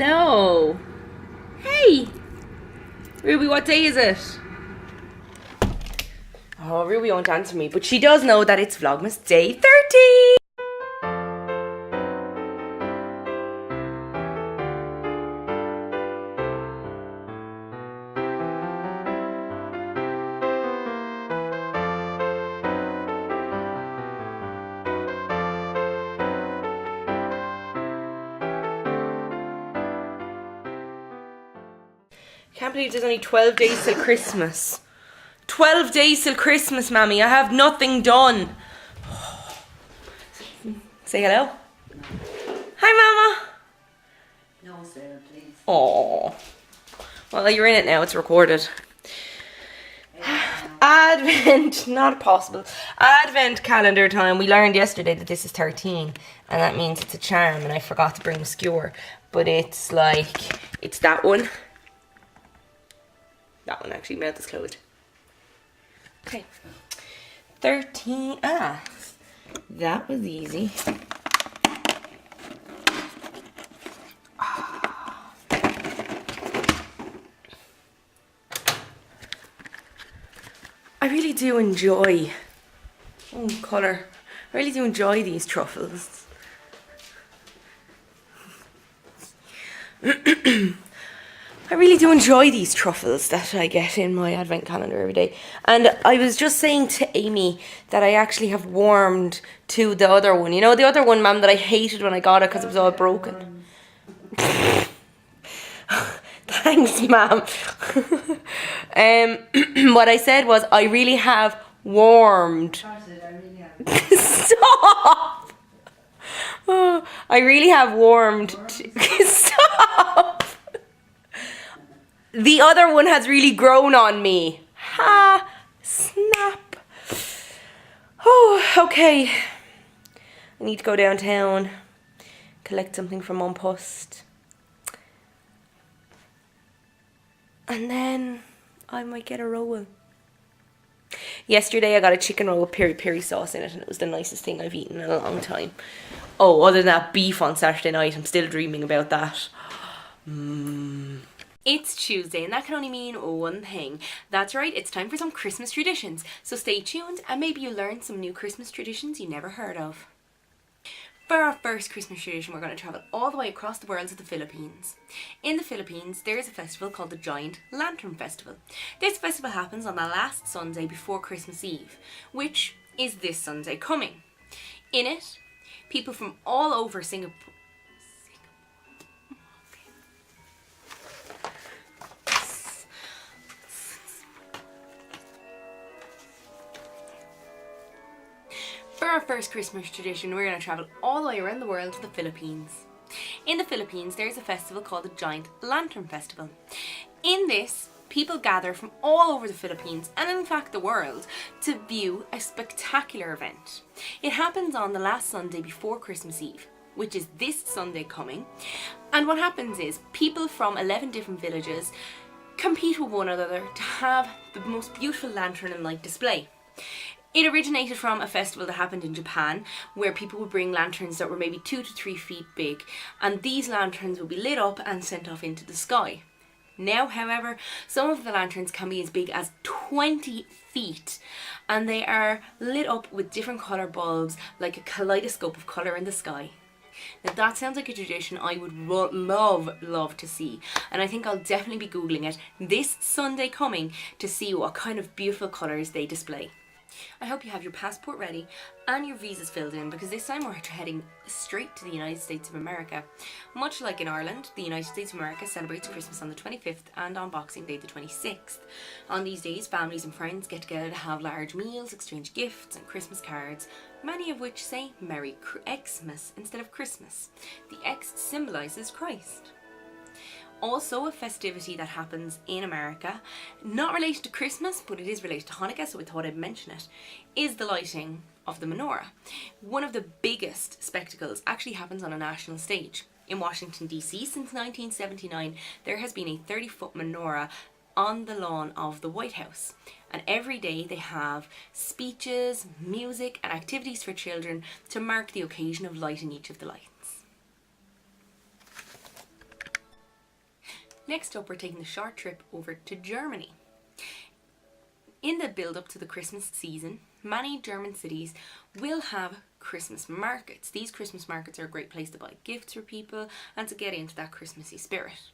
Hello. Hey. Ruby, what day is it? Oh, Ruby won't answer me, but she does know that it's Vlogmas day 30. Can't believe there's only 12 days till Christmas. 12 days till Christmas, Mammy. I have nothing done. Say hello. Hi, No, Sarah, please. Mama. Aww. Well, you're in it now. It's recorded. Advent, not possible. Advent calendar time. We learned yesterday that this is 13, and that means it's a charm, and I forgot to bring the skewer. But it's like, it's that one. That one actually, mouth is closed. Okay. 13. Ah, that was easy. I really do enjoy, colour. I really do enjoy these truffles. I really do enjoy these truffles that I get in my advent calendar every day. And I was just saying to Amy that I actually have warmed to the other one. You know, the other one, Mum, that I hated when I got it because it was all broken. Thanks, Ma'am. What I said was, I really have warmed. Stop! Oh, I really have warmed. Stop! The other one has really grown on me. Ha! Snap. Oh, okay. I need to go downtown, collect something from Mum Post. And then I might get a roll. Yesterday I got a chicken roll with peri-peri sauce in it, and it was the nicest thing I've eaten in a long time. Oh, other than that beef on Saturday night, I'm still dreaming about that. It's Tuesday, and that can only mean one thing. That's right, it's time for some Christmas traditions. So stay tuned, and maybe you'll learn some new Christmas traditions you never heard of. For our first Christmas tradition, we're going to travel all the way across the world to the Philippines. In the Philippines, there is a festival called the Giant Lantern Festival. This festival happens on the last Sunday before Christmas Eve, which is this Sunday coming. In it, people from all over Singapore. For our first Christmas tradition, we're going to travel all the way around the world to the Philippines. In the Philippines, there's a festival called the Giant Lantern Festival. In this, people gather from all over the Philippines, and in fact the world, to view a spectacular event. It happens on the last Sunday before Christmas Eve, which is this Sunday coming. And what happens is, people from 11 different villages compete with one another to have the most beautiful lantern and light display. It originated from a festival that happened in Japan, where people would bring lanterns that were maybe 2 to 3 feet big, and these lanterns would be lit up and sent off into the sky. Now, however, some of the lanterns can be as big as 20 feet, and they are lit up with different colour bulbs, like a kaleidoscope of colour in the sky. Now that sounds like a tradition I would love to see, and I think I'll definitely be Googling it this Sunday coming to see what kind of beautiful colours they display. I hope you have your passport ready and your visas filled in, because this time we're heading straight to the United States of America. Much like in Ireland, the United States of America celebrates Christmas on the 25th and on Boxing Day the 26th. On these days, families and friends get together to have large meals, exchange gifts and Christmas cards, many of which say Merry Xmas instead of Christmas. The X symbolises Christ. Also, a festivity that happens in America, not related to Christmas, but it is related to Hanukkah, so we thought I'd mention it, is the lighting of the menorah. One of the biggest spectacles actually happens on a national stage. In Washington, D.C., since 1979, there has been a 30-foot menorah on the lawn of the White House. And every day they have speeches, music, and activities for children to mark the occasion of lighting each of the lights. Next up, we're taking a short trip over to Germany. In the build-up to the Christmas season, many German cities will have Christmas markets. These Christmas markets are a great place to buy gifts for people and to get into that Christmassy spirit.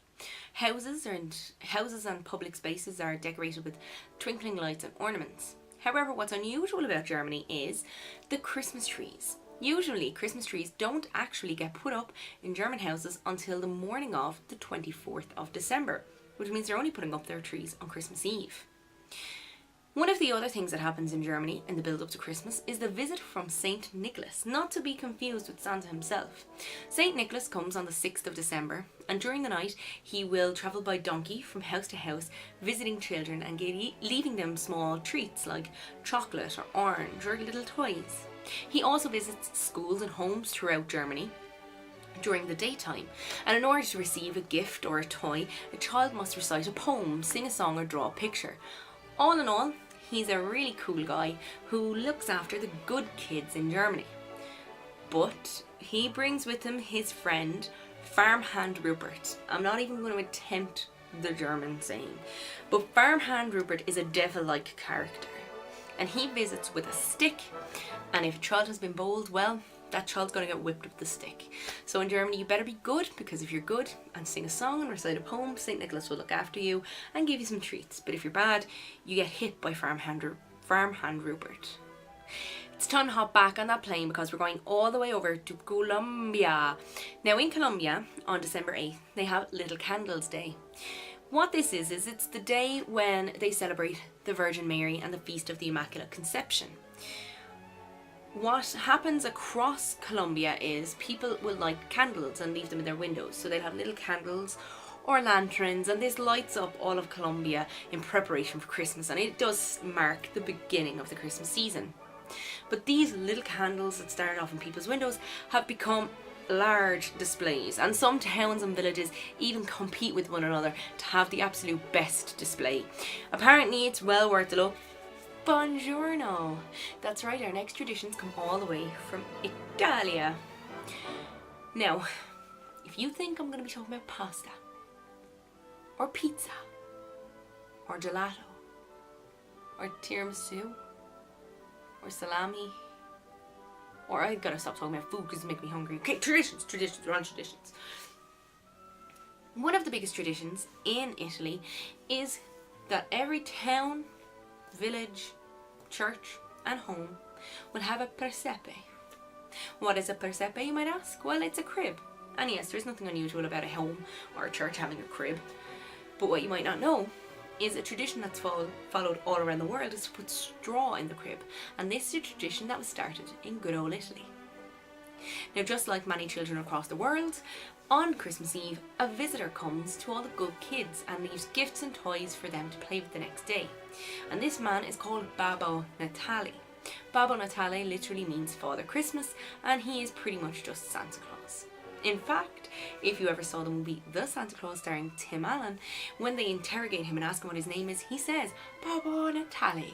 Houses and public spaces are decorated with twinkling lights and ornaments. However, what's unusual about Germany is the Christmas trees. Usually, Christmas trees don't actually get put up in German houses until the morning of the 24th of December, which means they're only putting up their trees on Christmas Eve. One of the other things that happens in Germany in the build-up to Christmas is the visit from Saint Nicholas, not to be confused with Santa himself. Saint Nicholas comes on the 6th of December, and during the night he will travel by donkey from house to house, visiting children and leaving them small treats like chocolate or orange or little toys. He also visits schools and homes throughout Germany during the daytime, and in order to receive a gift or a toy, a child must recite a poem, sing a song or draw a picture. All in all, he's a really cool guy who looks after the good kids in Germany. But he brings with him his friend, Farmhand Rupert. I'm not even going to attempt the German saying, but Farmhand Rupert is a devil-like character, and he visits with a stick, and if a child has been bold, well, that child's going to get whipped with the stick. So in Germany, you better be good, because if you're good and sing a song and recite a poem, St. Nicholas will look after you and give you some treats. But if you're bad, you get hit by Farmhand Rupert. It's time to hop back on that plane because we're going all the way over to Colombia. Now in Colombia, on December 8th, they have Little Candles Day. What this is it's the day when they celebrate the Virgin Mary and the Feast of the Immaculate Conception. What happens across Colombia is people will light candles and leave them in their windows. So they'll have little candles or lanterns, and this lights up all of Colombia in preparation for Christmas, and it does mark the beginning of the Christmas season. But these little candles that start off in people's windows have become large displays, and some towns and villages even compete with one another to have the absolute best display. Apparently it's well worth the look. Buongiorno! That's right, our next traditions come all the way from Italia. Now, if you think I'm going to be talking about pasta, or pizza, or gelato, or tiramisu, or salami, or I gotta stop talking about food because it makes me hungry. Okay, traditions, we're on traditions. One of the biggest traditions in Italy is that every town, village, church and home will have a presepe. What is a presepe, you might ask? Well, it's a crib. And yes, there's nothing unusual about a home or a church having a crib. But what you might not know is a tradition that's followed all around the world is to put straw in the crib. And this is a tradition that was started in good old Italy. Now, just like many children across the world, on Christmas Eve, a visitor comes to all the good kids and leaves gifts and toys for them to play with the next day. And this man is called Babbo Natale. Babbo Natale literally means Father Christmas, and he is pretty much just Santa Claus. In fact, if you ever saw the movie The Santa Claus starring Tim Allen, when they interrogate him and ask him what his name is, he says, Babbo Natale.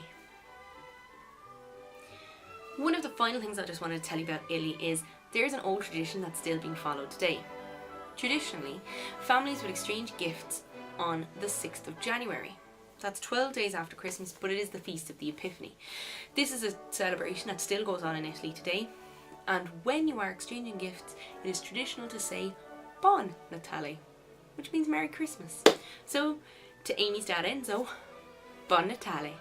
One of the final things I just wanted to tell you about Italy is there's an old tradition that's still being followed today. Traditionally, families would exchange gifts on the 6th of January. That's 12 days after Christmas, but it is the Feast of the Epiphany. This is a celebration that still goes on in Italy today, and when you are exchanging gifts, it is traditional to say Buon Natale, which means Merry Christmas. So, to Amy's dad Enzo, Buon Natale.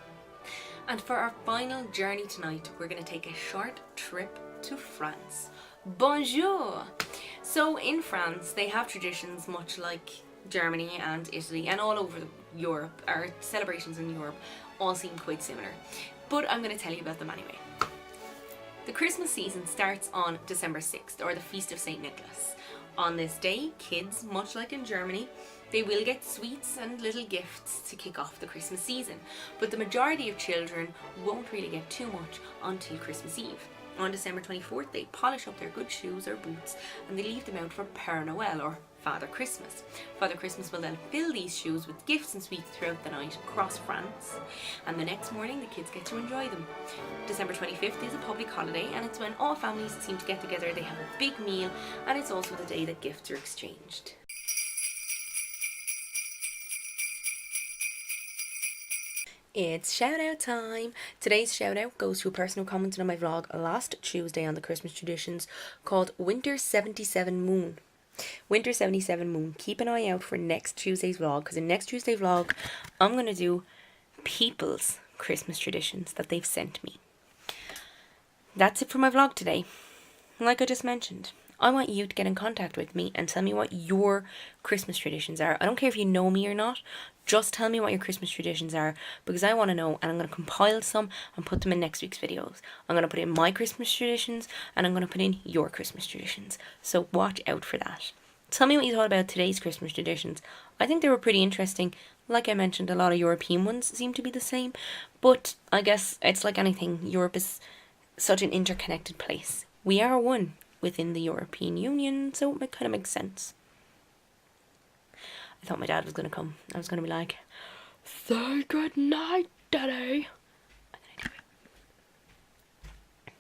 And for our final journey tonight, we're going to take a short trip to France. Bonjour! So in France, they have traditions much like Germany and Italy and all over Europe. Our celebrations in Europe all seem quite similar. But I'm going to tell you about them anyway. The Christmas season starts on December 6th, or the Feast of St. Nicholas. On this day, kids, much like in Germany, they will get sweets and little gifts to kick off the Christmas season. But the majority of children won't really get too much until Christmas Eve. On December 24th, they polish up their good shoes or boots and they leave them out for Père Noël, or Father Christmas. Father Christmas will then fill these shoes with gifts and sweets throughout the night across France, and the next morning the kids get to enjoy them. December 25th is a public holiday, and it's when all families seem to get together, they have a big meal, and it's also the day that gifts are exchanged. It's shout out time. Today's shout out goes to a person who commented on my vlog last Tuesday on the Christmas traditions called Winter 77 Moon. Winter 77 Moon. Keep an eye out for next Tuesday's vlog, because in next Tuesday's vlog I'm going to do people's Christmas traditions that they've sent me. That's it for my vlog today. Like I just mentioned, I want you to get in contact with me and tell me what your Christmas traditions are. I don't care if you know me or not. Just tell me what your Christmas traditions are, because I want to know, and I'm going to compile some and put them in next week's videos. I'm going to put in my Christmas traditions and I'm going to put in your Christmas traditions. So watch out for that. Tell me what you thought about today's Christmas traditions. I think they were pretty interesting. Like I mentioned, a lot of European ones seem to be the same, but I guess it's like anything. Europe is such an interconnected place. We are one within the European Union, so it kind of makes sense. I thought my dad was going to come. I was going to be like, say good night, Daddy. And then I do it.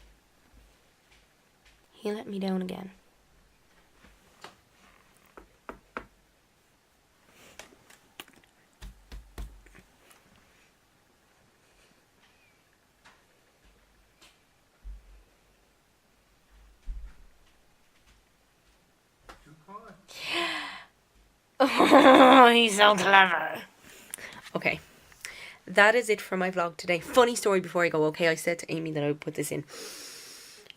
He let me down again. Oh, he's so clever. Okay, that is it for my vlog today. Funny story before I go, okay? I said to Amy that I would put this in.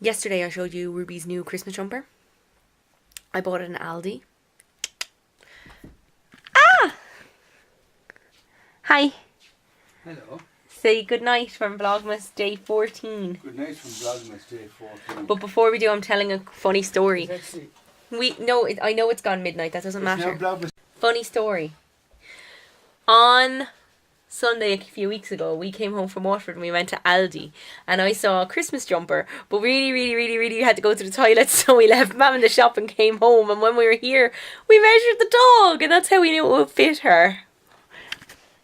Yesterday I showed you Ruby's new Christmas jumper. I bought it in Aldi. Ah! Hi. Hello. Say good night from Vlogmas day 14. Good night from Vlogmas day 14. But before we do, I'm telling a funny story. Actually, I know it's gone midnight. That doesn't matter. now Vlogmas. Funny story. On Sunday a few weeks ago, we came home from Waterford and we went to Aldi, and I saw a Christmas jumper, but really had to go to the toilet, so we left Mum in the shop and came home, and when we were here we measured the dog, and that's how we knew it would fit her.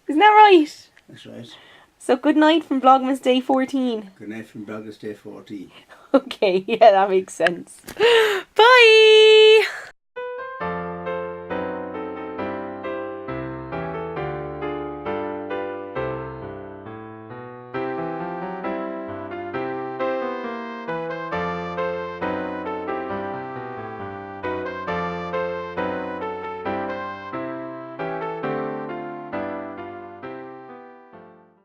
Isn't that right? That's right. So good night from Vlogmas day 14. Good night from Vlogmas day 14. Okay, yeah, that makes sense. Bye.